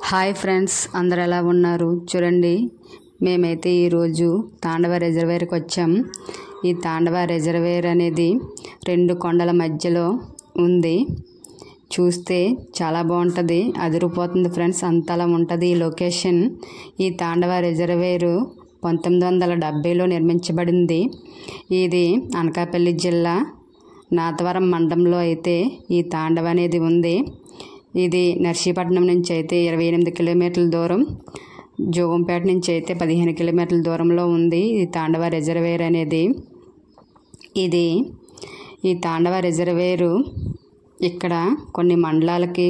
Hi friends, అందరు ఎలా ఉన్నారు? చూడండి, మేమైతే ఈరోజు తాండవ రిజర్వేర్కి వచ్చాం. ఈ తాండవ రిజర్వేర్ అనేది రెండు కొండల మధ్యలో ఉంది. చూస్తే చాలా బాగుంటుంది, అదిరిపోతుంది ఫ్రెండ్స్. అంతలా ఉంటుంది ఈ లొకేషన్. ఈ తాండవ రిజర్వేరు 1970లో నిర్మించబడింది. ఇది అనకాపల్లి జిల్లా నాతవరం మండలంలో అయితే ఈ తాండవ అనేది ఉంది. ఇది నర్సీపట్నం నుంచి అయితే 28 కిలోమీటర్ల దూరం, జోగంపేట నుంచి అయితే 15 కిలోమీటర్ల దూరంలో ఉంది ఈ తాండవ రిజర్వేర్ అనేది. ఈ తాండవ రిజర్వేరు ఇక్కడ కొన్ని మండలాలకి,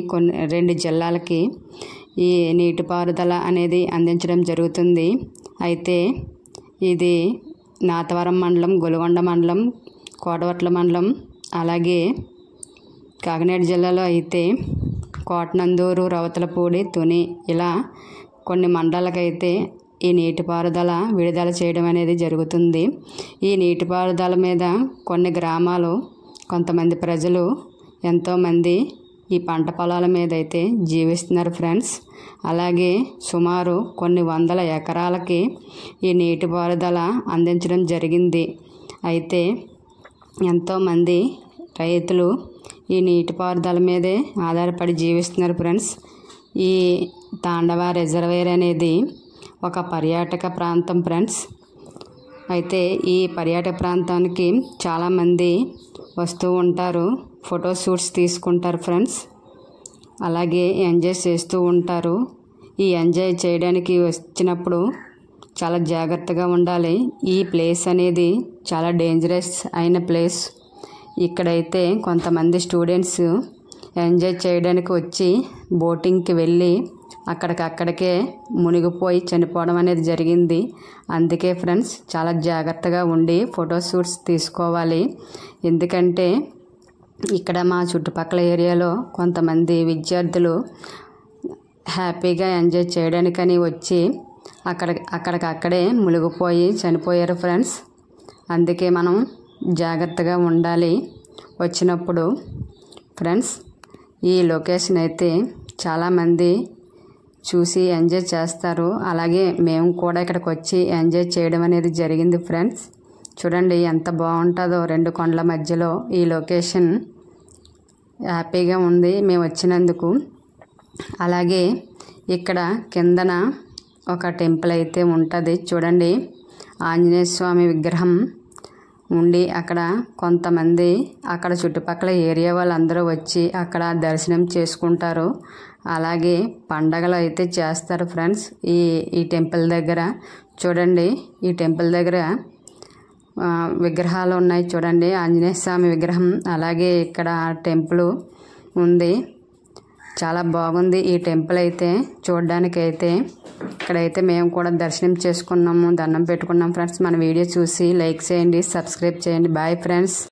రెండు జిల్లాలకి ఈ నీటిపారుదల అనేది అందించడం జరుగుతుంది. అయితే ఇది నాతవరం మండలం, గొలుగొండ మండలం, కోటవట్ల మండలం, అలాగే కాకినాడ జిల్లాలో అయితే కోటనందూరు, రవతలపూడి, తుని, ఇలా కొన్ని మండలాలకైతే ఈ నీటిపారుదల విడుదల చేయడం అనేది జరుగుతుంది. ఈ నీటిపారుదల మీద కొన్ని గ్రామాలు, కొంతమంది ప్రజలు, ఎంతోమంది ఈ పంట పొలాల మీద అయితే జీవిస్తున్నారు ఫ్రెండ్స్. అలాగే సుమారు కొన్ని వందల ఎకరాలకి ఈ నీటిపారుదల అందించడం జరిగింది. అయితే ఎంతోమంది రైతులు ఈ నీటిపారుదల మీదే ఆధారపడి జీవిస్తున్నారు ఫ్రెండ్స్. ఈ తాండవ రిజర్వేర్ అనేది ఒక పర్యాటక ప్రాంతం ఫ్రెండ్స్. అయితే ఈ పర్యాటక ప్రాంతానికి చాలామంది వస్తూ ఉంటారు, ఫోటో షూట్స్ తీసుకుంటారు ఫ్రెండ్స్. అలాగే ఎంజాయ్ చేస్తూ ఉంటారు. ఈ ఎంజాయ్ చేయడానికి వచ్చినప్పుడు చాలా జాగ్రత్తగా ఉండాలి. ఈ ప్లేస్ అనేది చాలా డేంజరస్ అయిన ప్లేస్. ఇక్కడైతే కొంతమంది స్టూడెంట్స్ ఎంజాయ్ చేయడానికి వచ్చి బోటింగ్కి వెళ్ళి అక్కడికే మునిగిపోయి చనిపోవడం అనేది జరిగింది. అందుకే ఫ్రెండ్స్, చాలా జాగ్రత్తగా ఉండి ఫోటో షూట్స్ తీసుకోవాలి. ఎందుకంటే ఇక్కడ మా చుట్టుపక్కల ఏరియాలో కొంతమంది విద్యార్థులు హ్యాపీగా ఎంజాయ్ చేయడానికని వచ్చి అక్కడికక్కడే మునిగిపోయి చనిపోయారు ఫ్రెండ్స్. అందుకే మనం జాగ్రత్తగా ఉండాలి వచ్చినప్పుడు ఫ్రెండ్స్. ఈ లొకేషన్ అయితే చాలామంది చూసి ఎంజాయ్ చేస్తారు. అలాగే మేము కూడా ఇక్కడికి వచ్చి ఎంజాయ్ చేయడం అనేది జరిగింది ఫ్రెండ్స్. చూడండి ఎంత బాగుంటుందో, రెండు కొండల మధ్యలో ఈ లొకేషన్. హ్యాపీగా ఉంది మేము వచ్చినందుకు. అలాగే ఇక్కడ కిందన ఒక టెంపుల్ అయితే ఉంటుంది. చూడండి, ఆంజనేయ స్వామి విగ్రహం ఉండి అక్కడ కొంతమంది అక్కడ చుట్టుపక్కల ఏరియా వాళ్ళందరూ వచ్చి అక్కడ దర్శనం చేసుకుంటారు. అలాగే పండగలు అయితే చేస్తారు ఫ్రెండ్స్. ఈ టెంపుల్ దగ్గర చూడండి, ఈ టెంపుల్ దగ్గర విగ్రహాలు ఉన్నాయి చూడండి, ఆంజనేయ స్వామి విగ్రహం. అలాగే ఇక్కడ టెంపుల్ ఉంది, చాలా బాగుంది ఈ టెంపుల్ అయితే చూడడానికి. అయితే ఇక్కడైతే మేము కూడా దర్శనం చేసుకున్నాము, దండం పెట్టుకున్నాం ఫ్రెండ్స్. మన వీడియో చూసి లైక్ చేయండి, సబ్స్క్రైబ్ చేయండి. Bye friends.